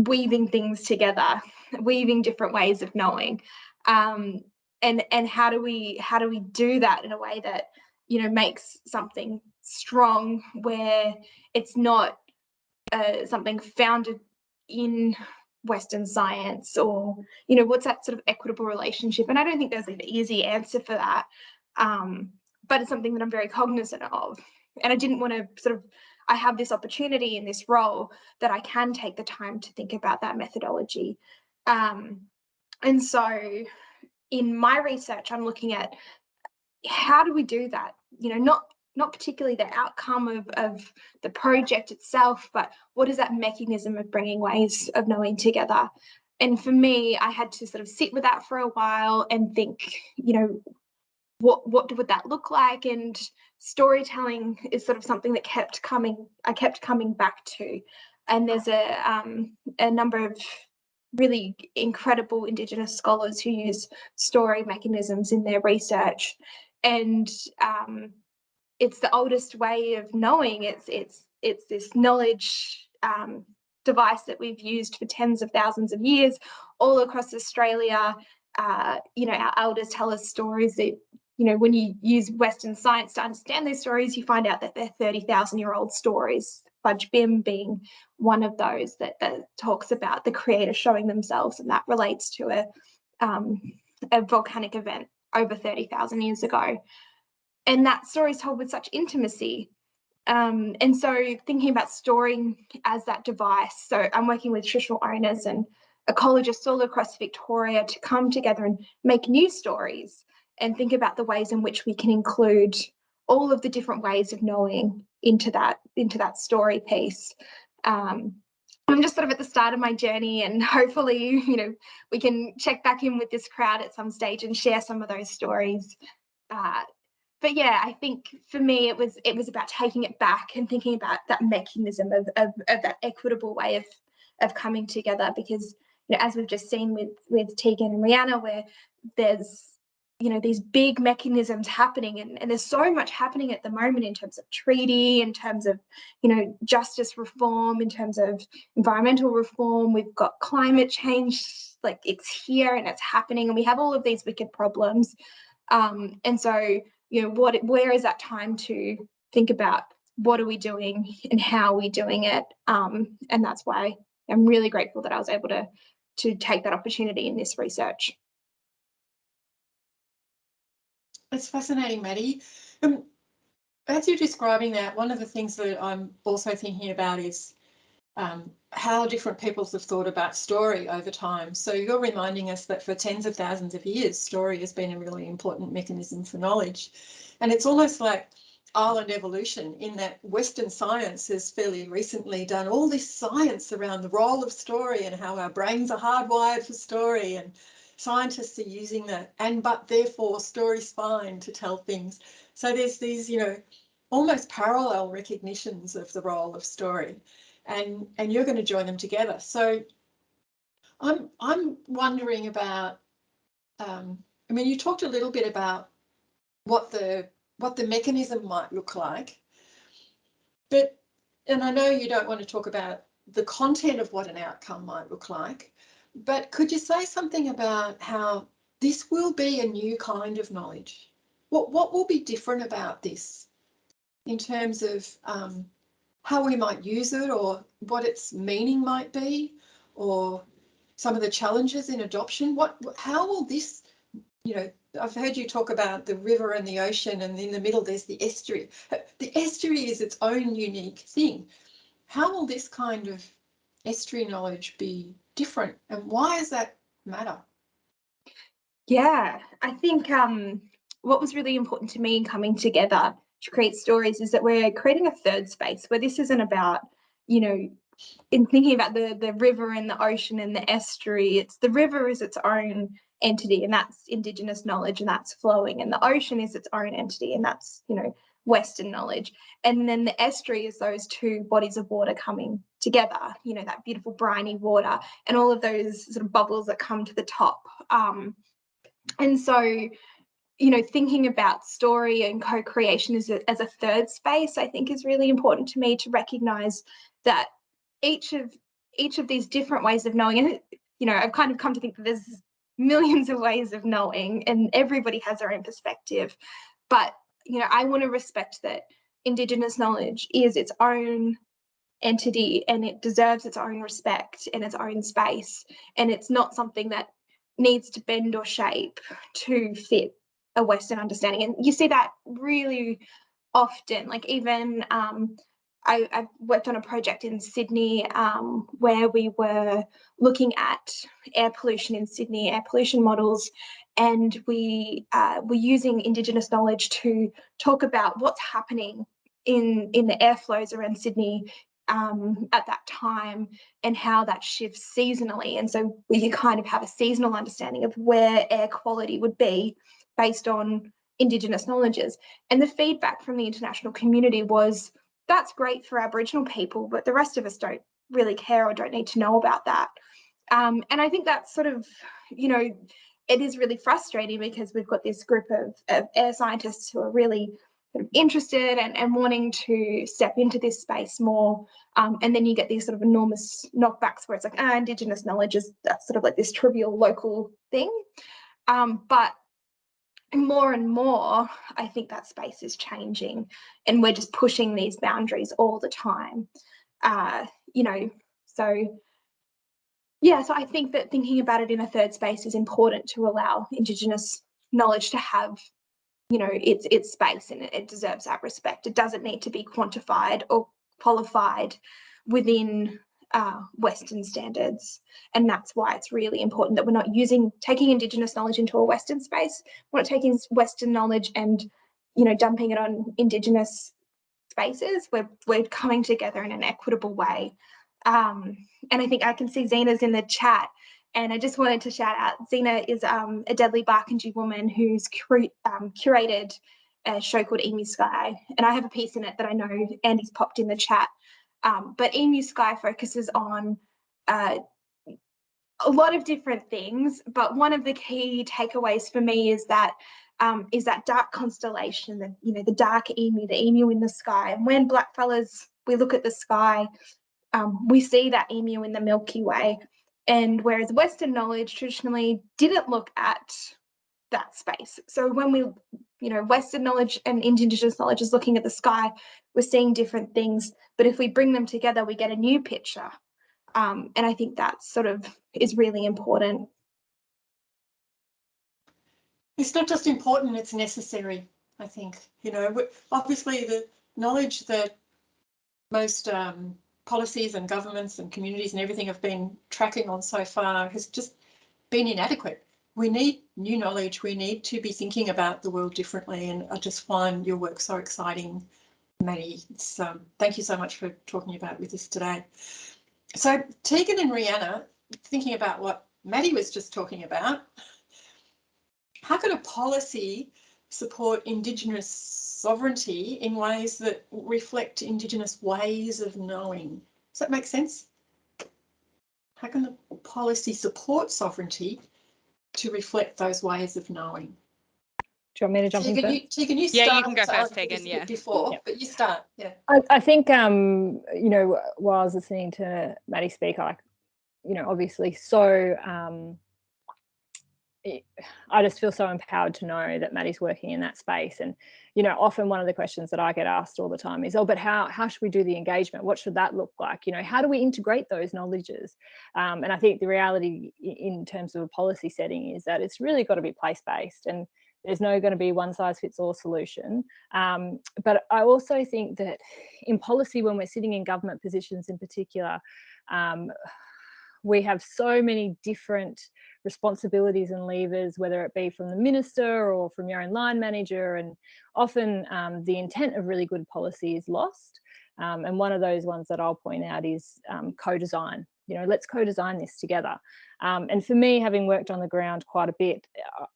weaving things together, weaving different ways of knowing, and how do we do that in a way that, you know, makes something strong, where it's not something founded in Western science, or, you know, what's that sort of equitable relationship? And I don't think there's an easy answer for that, but it's something that I'm very cognizant of. And I didn't want to sort of, I have this opportunity in this role that I can take the time to think about that methodology. And so in my research, I'm looking at how do we do that? You know, not particularly the outcome of the project itself, but what is that mechanism of bringing ways of knowing together? And for me, I had to sort of sit with that for a while and think, you know, what would that look like? And storytelling is sort of something that I kept coming back to. And there's a number of really incredible Indigenous scholars who use story mechanisms in their research. And it's the oldest way of knowing. It's this knowledge device that we've used for tens of thousands of years all across Australia. You know, our elders tell us stories that, you know, when you use Western science to understand these stories, you find out that they're 30,000-year-old stories. Fudge Bim being one of those that talks about the creator showing themselves, and that relates to a volcanic event over 30,000 years ago. And that story is told with such intimacy. And so thinking about story as that device, so I'm working with traditional owners and ecologists all across Victoria to come together and make new stories and think about the ways in which we can include all of the different ways of knowing into that story piece. I'm just sort of at the start of my journey, and hopefully, you know, we can check back in with this crowd at some stage and share some of those stories. But yeah, I think for me it was about taking it back and thinking about that mechanism of that equitable way of coming together, because, you know, as we've just seen with Teagan and Rhianna, where there's, you know, these big mechanisms happening, and there's so much happening at the moment in terms of treaty, in terms of, you know, justice reform, in terms of environmental reform. We've got climate change, like it's here and it's happening, and we have all of these wicked problems. And so, you know, where is that time to think about what are we doing and how are we doing it? And that's why I'm really grateful that I was able to take that opportunity in this research. It's fascinating, Maddi. As you're describing that, one of the things that I'm also thinking about is how different peoples have thought about story over time. So you're reminding us that for tens of thousands of years, story has been a really important mechanism for knowledge. And it's almost like island evolution, in that Western science has fairly recently done all this science around the role of story and how our brains are hardwired for story, and scientists are using that, but therefore story's fine to tell things. So there's these, you know, almost parallel recognitions of the role of story. And you're going to join them together. So I'm wondering about, I mean, you talked a little bit about what the mechanism might look like, but, and I know you don't want to talk about the content of what an outcome might look like, but could you say something about how this will be a new kind of knowledge? What will be different about this in terms of how we might use it, or what its meaning might be, or some of the challenges in adoption? How will this, you know, I've heard you talk about the river and the ocean, and in the middle there's the estuary. The estuary is its own unique thing. How will this kind of estuary knowledge be different, and why does that matter? Yeah, I think what was really important to me in coming together to create stories is that we're creating a third space where this isn't about, you know, in thinking about the river and the ocean and the estuary, it's the river is its own entity, and that's Indigenous knowledge, and that's flowing, and the ocean is its own entity, and that's, you know, Western knowledge. And then the estuary is those two bodies of water coming together, you know, that beautiful briny water and all of those sort of bubbles that come to the top. And so, you know, thinking about story and co-creation as a third space, I think is really important to me, to recognize that each of these different ways of knowing, and, you know, I've kind of come to think that there's millions of ways of knowing and everybody has their own perspective, but, you know, I want to respect that Indigenous knowledge is its own entity and it deserves its own respect and its own space, and it's not something that needs to bend or shape to fit a Western understanding. And you see that really often, like even I've worked on a project in Sydney where we were looking at air pollution in Sydney, air pollution models, and we were using Indigenous knowledge to talk about what's happening in the airflows around Sydney at that time, and how that shifts seasonally. And so we can kind of have a seasonal understanding of where air quality would be based on Indigenous knowledges. And the feedback from the international community was, that's great for Aboriginal people, but the rest of us don't really care or don't need to know about that. And I think that's sort of, you know, it is really frustrating because we've got this group of air scientists who are really interested and wanting to step into this space more, and then you get these sort of enormous knockbacks where it's like, Indigenous knowledge is sort of like this trivial local thing, but more and more I think that space is changing and we're just pushing these boundaries all the time, you know. So yeah, so I think that thinking about it in a third space is important to allow Indigenous knowledge to have, you know, its space, and it deserves that respect. It doesn't need to be quantified or qualified within Western standards, and that's why it's really important that we're not taking Indigenous knowledge into a Western space. We're not taking Western knowledge and, you know, dumping it on Indigenous spaces. We're coming together in an equitable way, and I think I can see Zena's in the chat. And I just wanted to shout out, Zena is a deadly Barkindji woman who's curated a show called Emu Sky. And I have a piece in it that I know Andy's popped in the chat. But Emu Sky focuses on a lot of different things. But one of the key takeaways for me is that dark constellation, you know, the dark emu, the emu in the sky. And when blackfellas, we look at the sky, we see that emu in the Milky Way. And whereas Western knowledge traditionally didn't look at that space. So when we, you know, Western knowledge and Indigenous knowledge is looking at the sky, we're seeing different things. But if we bring them together, we get a new picture. And I think that sort of is really important. It's not just important, it's necessary, I think. You know, obviously the knowledge that most policies and governments and communities and everything have been tracking on so far has just been inadequate. We need new knowledge. We need to be thinking about the world differently, and I just find your work so exciting, Maddi. Thank you so much for talking about it with us today. So Teagan and Rhianna, thinking about what Maddi was just talking about, how could a policy support Indigenous sovereignty in ways that reflect Indigenous ways of knowing? Does that make sense? How can the policy support sovereignty to reflect those ways of knowing? Do you want me to jump in first? Teagan, you start. Yeah, you can go first, Teagan. Yeah. Before, but you start. Yeah. I think you know, while I was listening to Maddi speak, you know, obviously so I just feel so empowered to know that Maddi's working in that space. And, you know, often one of the questions that I get asked all the time is, oh, but how should we do the engagement? What should that look like? You know, how do we integrate those knowledges? And I think the reality in terms of a policy setting is that it's really got to be place-based, and there's no going to be one size fits all solution. But I also think that in policy, when we're sitting in government positions in particular, we have so many different responsibilities and levers, whether it be from the minister or from your own line manager, and often the intent of really good policy is lost. And one of those ones that I'll point out is co-design. You know, let's co-design this together. And for me, having worked on the ground quite a bit,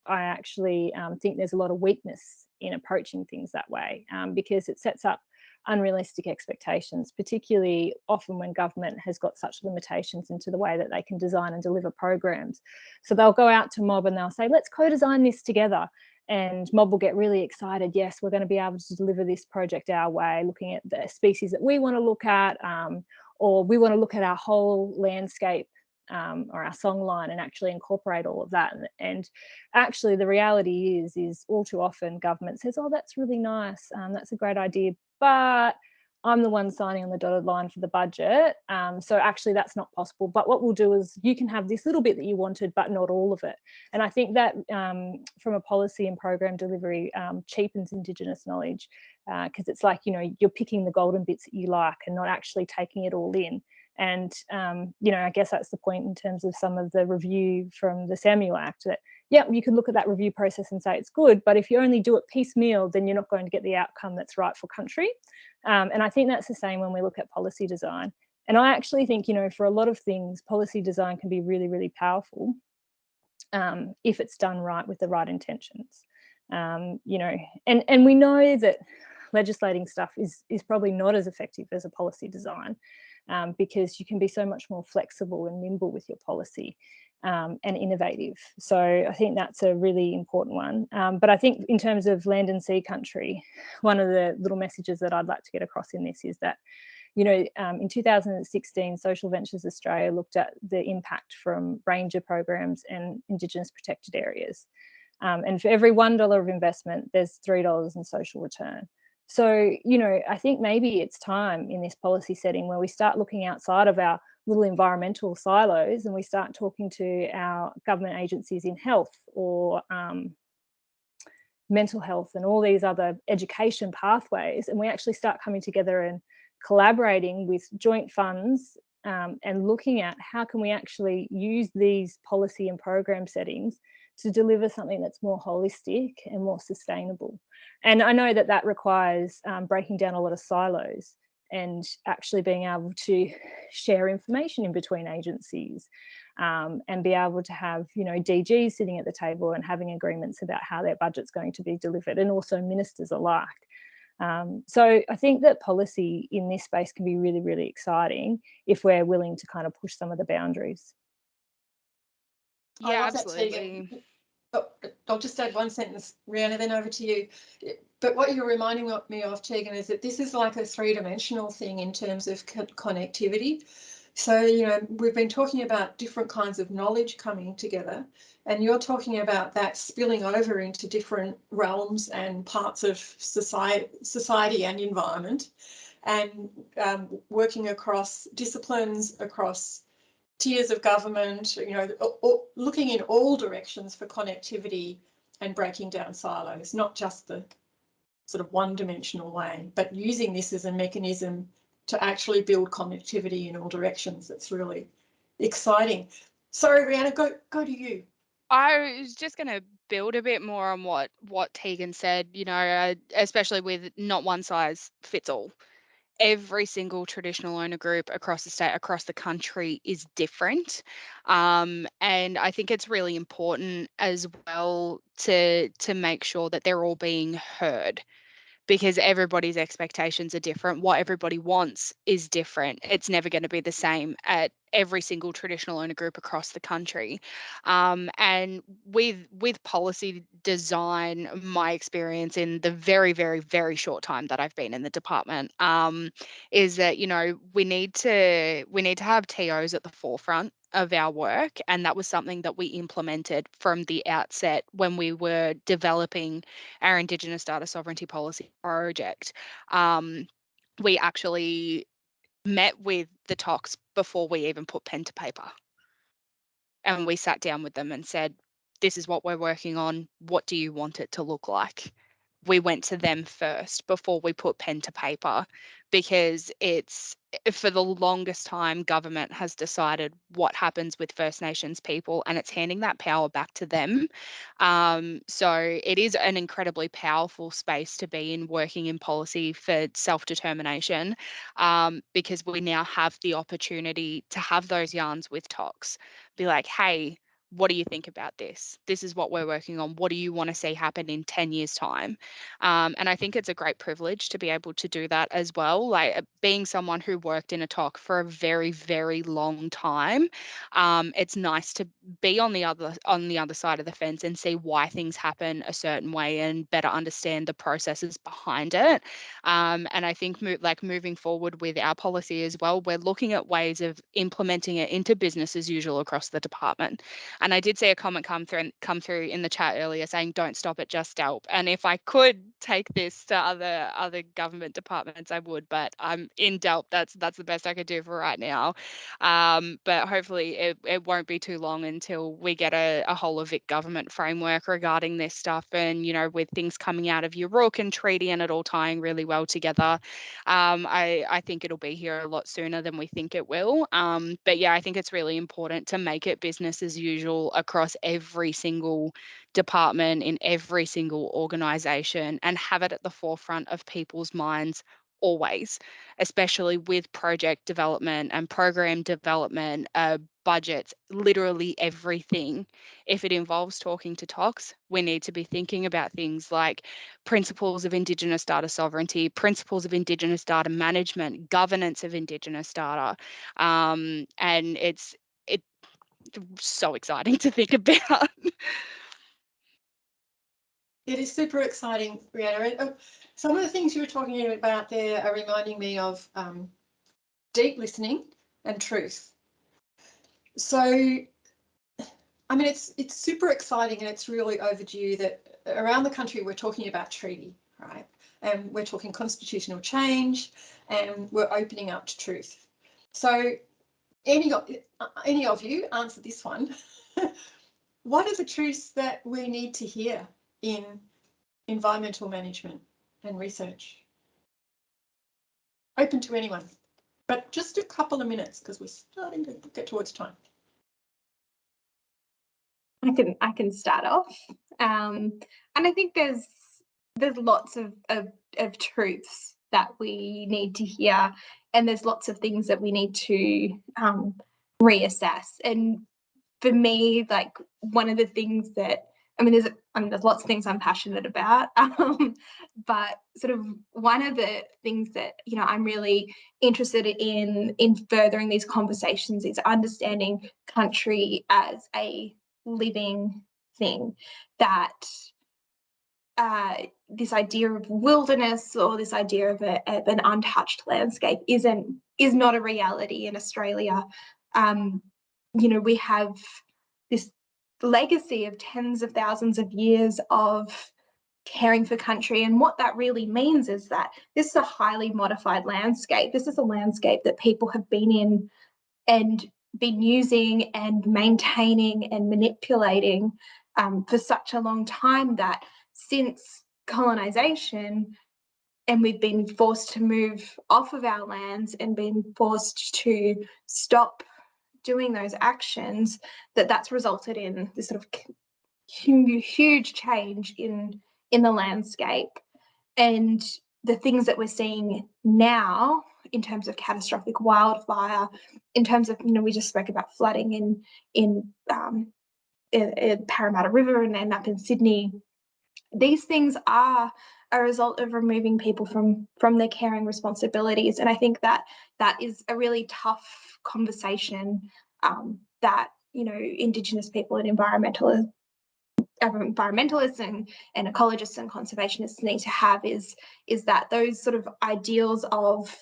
I actually think there's a lot of weakness in approaching things that way, because it sets up unrealistic expectations, particularly often when government has got such limitations into the way that they can design and deliver programs. So they'll go out to mob and they'll say, let's co-design this together. And mob will get really excited. Yes, we're going to be able to deliver this project our way, looking at the species that we want to look at, or we want to look at our whole landscape or our songline and actually incorporate all of that. And actually the reality is all too often government says, oh, that's really nice, that's a great idea, but I'm the one signing on the dotted line for the budget, so actually that's not possible. But what we'll do is you can have this little bit that you wanted, but not all of it. And I think that from a policy and program delivery cheapens Indigenous knowledge, because it's like, you know, you're picking the golden bits that you like and not actually taking it all in. And, you know, I guess that's the point in terms of some of the review from the Samuel Act, that, yeah, you can look at that review process and say it's good, but if you only do it piecemeal, then you're not going to get the outcome that's right for country. And I think that's the same when we look at policy design. And I actually think, you know, for a lot of things, policy design can be really, really powerful if it's done right with the right intentions. You know, and we know that legislating stuff is probably not as effective as a policy design, because you can be so much more flexible and nimble with your policy and innovative. So I think that's a really important one. But I think in terms of land and sea country, one of the little messages that I'd like to get across in this is that, you know, in 2016, Social Ventures Australia looked at the impact from ranger programs and Indigenous protected areas. And for every $1 of investment, there's $3 in social return. So, you know, I think maybe it's time in this policy setting where we start looking outside of our little environmental silos and we start talking to our government agencies in health or mental health and all these other education pathways, and we actually start coming together and collaborating with joint funds and looking at how can we actually use these policy and program settings to deliver something that's more holistic and more sustainable. And I know that that requires breaking down a lot of silos and actually being able to share information in between agencies and be able to have, you know, DGs sitting at the table and having agreements about how their budget's going to be delivered, and also ministers alike. So I think that policy in this space can be really, really exciting if we're willing to kind of push some of the boundaries. Yeah, absolutely. I'll just add one sentence, Rhianna, then over to you. But what you're reminding me of, Teagan, is that this is like a three-dimensional thing in terms of connectivity. So, you know, we've been talking about different kinds of knowledge coming together, and you're talking about that spilling over into different realms and parts of society and environment, and working across disciplines, across tiers of government, you know, looking in all directions for connectivity and breaking down silos, not just the sort of one-dimensional way, but using this as a mechanism to actually build connectivity in all directions. That's really exciting. Sorry, Rhianna, go to you. I was just going to build a bit more on what Teagan said, you know, especially with not one size fits all. Every single traditional owner group across the state, across the country is different. And I think it's really important as well to make sure that they're all being heard, because everybody's expectations are different. What everybody wants is different. It's never going to be the same at every single traditional owner group across the country. And with policy design, my experience in the very, very, very short time that I've been in the department is that, you know, we need to have TOs at the forefront of our work, and that was something that we implemented from the outset when we were developing our Indigenous data sovereignty policy project. We actually met with the TOCs before we even put pen to paper, and we sat down with them and said, this is what we're working on, what do you want it to look like? we went to them first before we put pen to paper, because it's, for the longest time, government has decided what happens with First Nations people, and it's handing that power back to them. So it is an incredibly powerful space to be in, working in policy for self-determination, because we now have the opportunity to have those yarns with Tox, be like, hey, what do you think about this? This is what we're working on. What do you want to see happen in 10 years' time? And I think it's a great privilege to be able to do that as well. Like, being someone who worked in a TOC for a very, very long time, it's nice to be on the other side of the fence and see why things happen a certain way and better understand the processes behind it. And I think moving forward with our policy as well, we're looking at ways of implementing it into business as usual across the department. And I did see a comment come through in the chat earlier saying, don't stop at just DELWP. And if I could take this to other government departments, I would, but I'm in DELWP. That's the best I could do for right now. But hopefully it won't be too long until we get a whole of Vic government framework regarding this stuff. And, you know, with things coming out of your Rorken Treaty and it all tying really well together, I think it'll be here a lot sooner than we think it will. But yeah, I think it's really important to make it business as usual across every single department in every single organisation, and have it at the forefront of people's minds always, especially with project development and program development, budgets, literally everything. If it involves talking to TOCs, we need to be thinking about things like principles of Indigenous data sovereignty, principles of Indigenous data management, governance of Indigenous data, and it's so exciting to think about. It is super exciting, Rhianna. And some of the things you were talking about there are reminding me of deep listening and truth. So, I mean, it's super exciting, and it's really overdue that around the country we're talking about treaty, right? And we're talking constitutional change, and we're opening up to truth. So any of you answer this one. What are the truths that we need to hear in environmental management and research? Open to anyone, but just a couple of minutes because we're starting to get towards time. I can start off, and I think there's lots of truths that we need to hear, and there's lots of things that we need to reassess. And for me, like, one of the things that there's lots of things I'm passionate about, but sort of one of the things that, you know, I'm really interested in furthering these conversations is understanding country as a living thing, that this idea of wilderness or this idea of an untouched landscape is not a reality in Australia. You know, we have this legacy of tens of thousands of years of caring for country, and what that really means is that this is a highly modified landscape. This is a landscape that people have been in and been using and maintaining and manipulating for such a long time, that since colonisation, and we've been forced to move off of our lands and been forced to stop doing those actions, that's resulted in this sort of huge change in the landscape. And the things that we're seeing now in terms of catastrophic wildfire, in terms of, you know, we just spoke about flooding in Parramatta River and up in Sydney. These things are a result of removing people from their caring responsibilities, and I think that is a really tough conversation that, you know, Indigenous people and environmentalists and ecologists and conservationists need to have, is that those sort of ideals of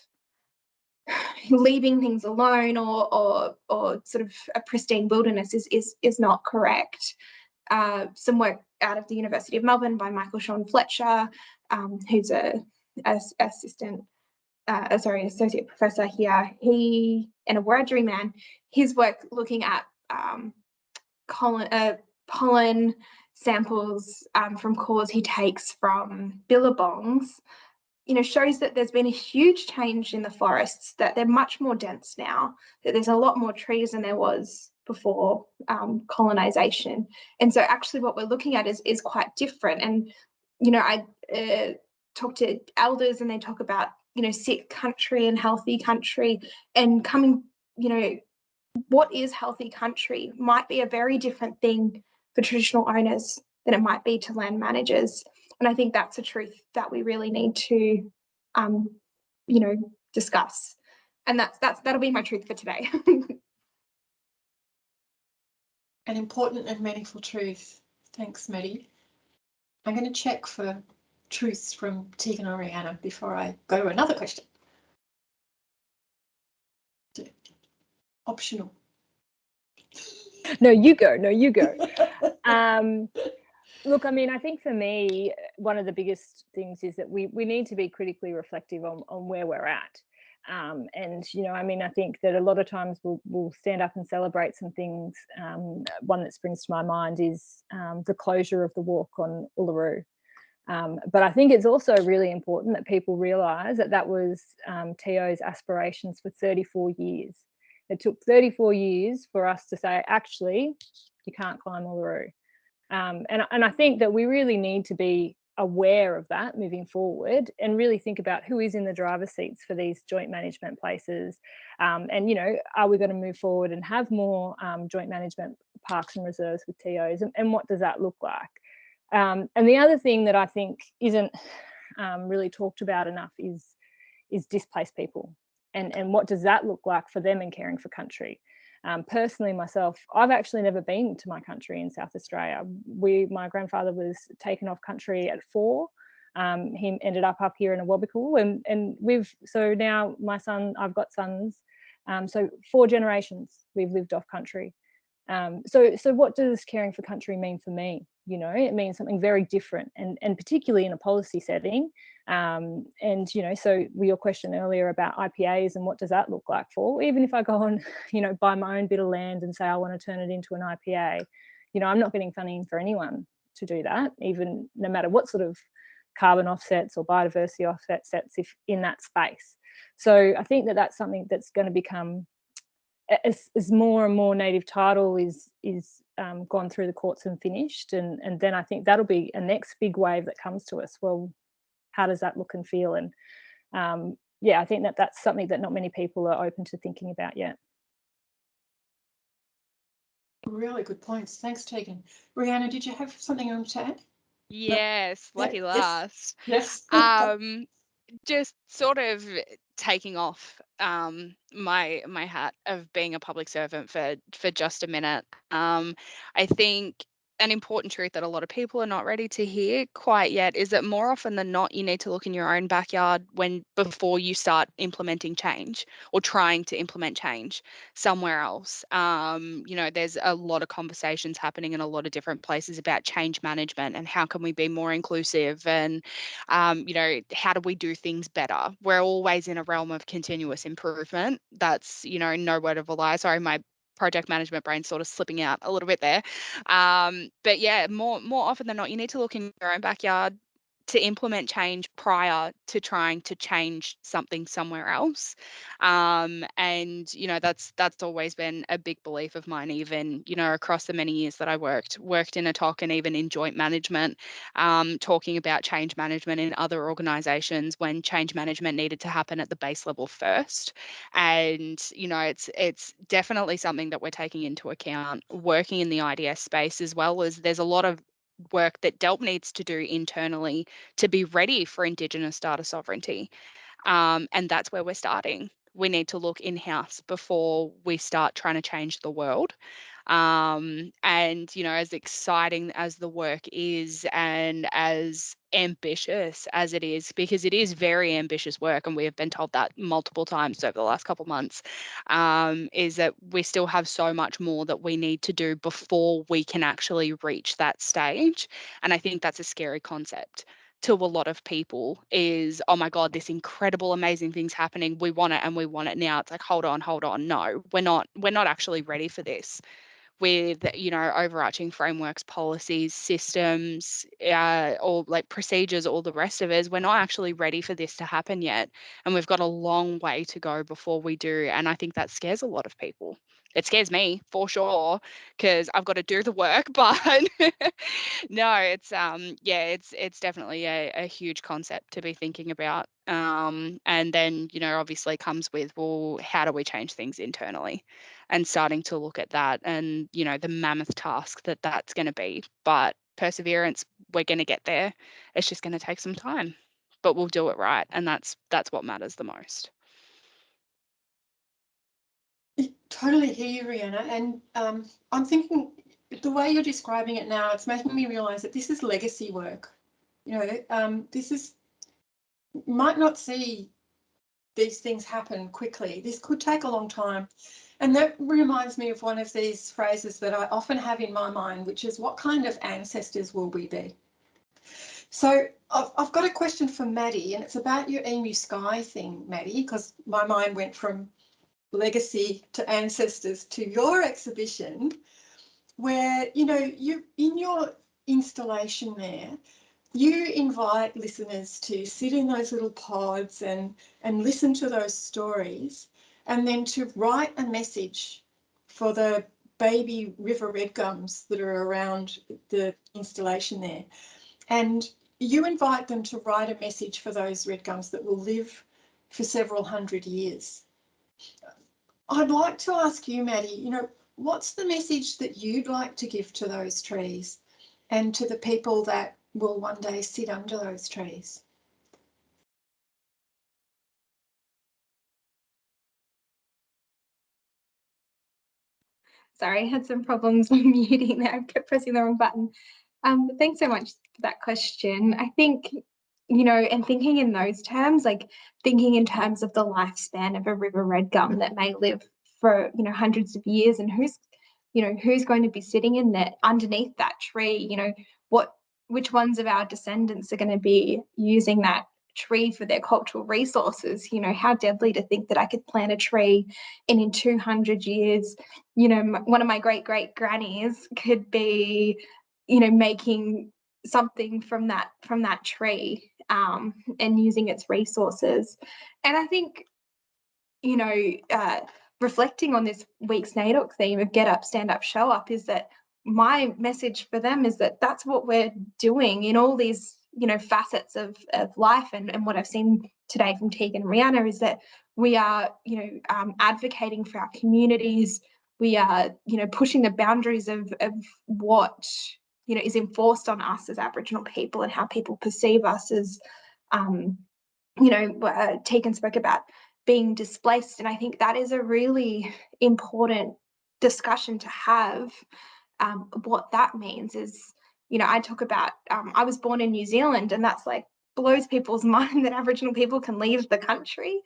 leaving things alone or sort of a pristine wilderness is not correct. Some work out of the University of Melbourne by Michael Sean Fletcher, who's associate professor here, he and a Wiradjuri man, his work looking at pollen samples from cores he takes from billabongs, shows that there's been a huge change in the forests, that they're much more dense now, that there's a lot more trees than there was before colonisation. And so actually what we're looking at is quite different. And, I talk to elders and they talk about, sick country and healthy country, and coming, what is healthy country might be a very different thing for traditional owners than it might be to land managers. And I think that's a truth that we really need to, discuss. And that'll be my truth for today. An important and meaningful truth. Thanks, Maddi. I'm going to check for truths from Teagan or Rhianna before I go to another question. Optional. No, you go. Look, I mean, I think for me, one of the biggest things is that we need to be critically reflective on where we're at. And, I mean, I think that a lot of times we'll stand up and celebrate some things. One that springs to my mind is the closure of the walk on Uluru. But I think it's also really important that people realise that was TO's aspirations for 34 years. It took 34 years for us to say, actually, you can't climb Uluru. And I think that we really need to be aware of that moving forward and really think about who is in the driver's seats for these joint management places. And, are we going to move forward and have more joint management parks and reserves with TOs? And what does that look like? And the other thing that I think isn't really talked about enough is displaced people. And what does that look like for them in caring for country? Personally, myself, I've actually never been to my country in South Australia. My grandfather was taken off country at 4. He ended up here in Awabakal, and so now I've got sons. So 4 generations we've lived off country. So what does caring for country mean for me? It means something very different, and particularly in a policy setting. So your question earlier about IPAs and what does that look like for, even if I go on, buy my own bit of land and say I want to turn it into an IPA, I'm not getting funding for anyone to do that, even no matter what sort of carbon offsets or biodiversity offsets if in that space. So I think that that's something that's going to become, as more and more native title is gone through the courts and finished, and then I think that'll be a next big wave that comes to us. Well, how does that look and feel? And I think that's something that not many people are open to thinking about yet. Really good points. Thanks, Teagan. Rhianna, did you have something on to add? Yes, No? lucky last. Yes. Just sort of taking off my hat of being a public servant for just a minute. I think an important truth that a lot of people are not ready to hear quite yet is that more often than not, you need to look in your own backyard before you start implementing change or trying to implement change somewhere else. There's a lot of conversations happening in a lot of different places about change management and how can we be more inclusive and, how do we do things better? We're always in a realm of continuous improvement. That's, no word of a lie. Sorry, my project management brain sort of slipping out a little bit there. But yeah, more often than not, you need to look in your own backyard to implement change prior to trying to change something somewhere else. And that's always been a big belief of mine, even across the many years that I worked in a TOC and even in joint management, talking about change management in other organizations when change management needed to happen at the base level first. And it's definitely something that we're taking into account working in the IDS space, as well as there's a lot of work that DELWP needs to do internally to be ready for Indigenous data sovereignty. And that's where we're starting. We need to look in-house before we start trying to change the world. And, as exciting as the work is and as ambitious as it is, because it is very ambitious work, and we have been told that multiple times over the last couple of months, is that we still have so much more that we need to do before we can actually reach that stage. And I think that's a scary concept to a lot of people is, oh my God, this incredible, amazing thing's happening. We want it and we want it now. It's like, hold on. No, we're not actually ready for this. with, you know, overarching frameworks, policies, systems, or like procedures, all the rest of it, we're not actually ready for this to happen yet. And we've got a long way to go before we do. And I think that scares a lot of people. It scares me for sure, because I've got to do the work, but no, it's yeah, it's definitely a huge concept to be thinking about. And then, you know, obviously comes with, well, how do we change things internally, and starting to look at that, and, you know, the mammoth task that that's going to be. But perseverance, we're going to get there. It's just going to take some time, but we'll do it right, and that's what matters the most. Totally hear you, Rhianna, and I'm thinking the way you're describing it now, it's making me realise that this is legacy work. You know, this is, might not see these things happen quickly. This could take a long time. And that reminds me of one of these phrases that I often have in my mind, which is, what kind of ancestors will we be? So I've got a question for Maddi, and it's about your Emu Sky thing, Maddi, because my mind went from legacy to ancestors to your exhibition, where, you know, you, in your installation there, you invite listeners to sit in those little pods and listen to those stories, and then to write a message for the baby river red gums that are around the installation there. And you invite them to write a message for those red gums that will live for several hundred years. I'd like to ask you, Maddi, you know, what's the message that you'd like to give to those trees and to the people that will one day sit under those trees? Sorry, I had some problems muting there. I kept pressing the wrong button. But thanks so much for that question. I think, you know, and thinking in those terms, like thinking in terms of the lifespan of a river red gum that may live for, you know, hundreds of years, and who's, you know, who's going to be sitting in there underneath that tree, you know, which ones of our descendants are going to be using that tree for their cultural resources. You know, how deadly to think that I could plant a tree and in 200 years, you know, one of my great grannies could be, you know, making something from that tree, and using its resources. And I think, you know, reflecting on this week's NAIDOC theme of get up, stand up, show up, is that my message for them is that that's what we're doing in all these, you know, facets of life. And what I've seen today from Teagan and Rhianna is that we are, you know, advocating for our communities. We are, you know, pushing the boundaries of what, you know, is enforced on us as Aboriginal people and how people perceive us as, you know, Teagan spoke about being displaced. And I think that is a really important discussion to have. What that means is, you know, I talk about, I was born in New Zealand, and that's like blows people's mind that Aboriginal people can leave the country.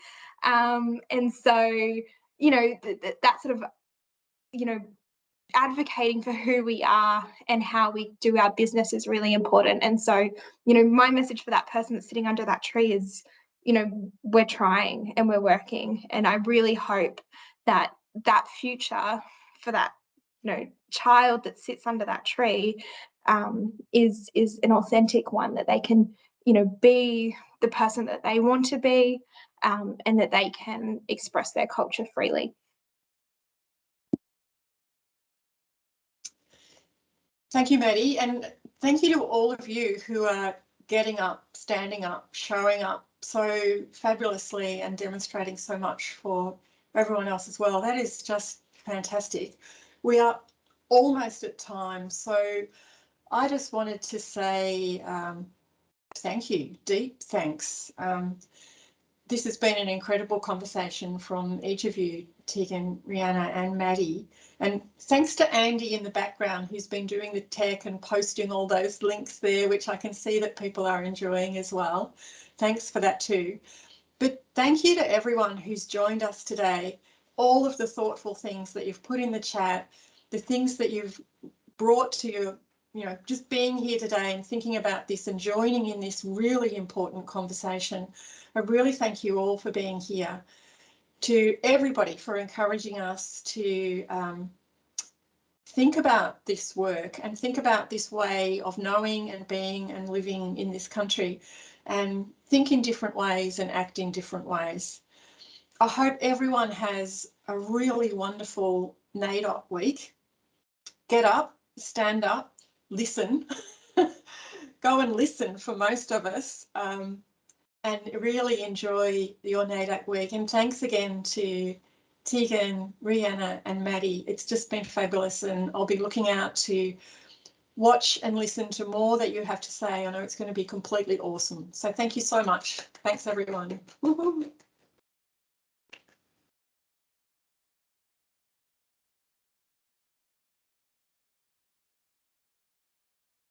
And so, you know, that sort of, you know, advocating for who we are and how we do our business is really important. And so, you know, my message for that person that's sitting under that tree is, you know, we're trying and we're working. And I really hope that that future for that, you know, child that sits under that tree is an authentic one, that they can, you know, be the person that they want to be, and that they can express their culture freely. Thank you, Maddi, and thank you to all of you who are getting up, standing up, showing up so fabulously and demonstrating so much for everyone else as well. That is just fantastic. We are almost at time, so I just wanted to say thank you, deep thanks. This has been an incredible conversation from each of you, Teagan, Rhianna and Maddi. And thanks to Andy in the background, who's been doing the tech and posting all those links there, which I can see that people are enjoying as well. Thanks for that too. But thank you to everyone who's joined us today. All of the thoughtful things that you've put in the chat, the things that you've brought to your, you know, just being here today and thinking about this and joining in this really important conversation. I really thank you all for being here. To everybody for encouraging us to think about this work and think about this way of knowing and being and living in this country, and think in different ways and act in different ways. I hope everyone has a really wonderful NAIDOC week. Get up, stand up, listen, go and listen for most of us, and really enjoy your NAIDOC week. And thanks again to Teagan, Rhianna and Maddi. It's just been fabulous, and I'll be looking out to watch and listen to more that you have to say. I know it's going to be completely awesome. So thank you so much. Thanks, everyone. Woo-hoo.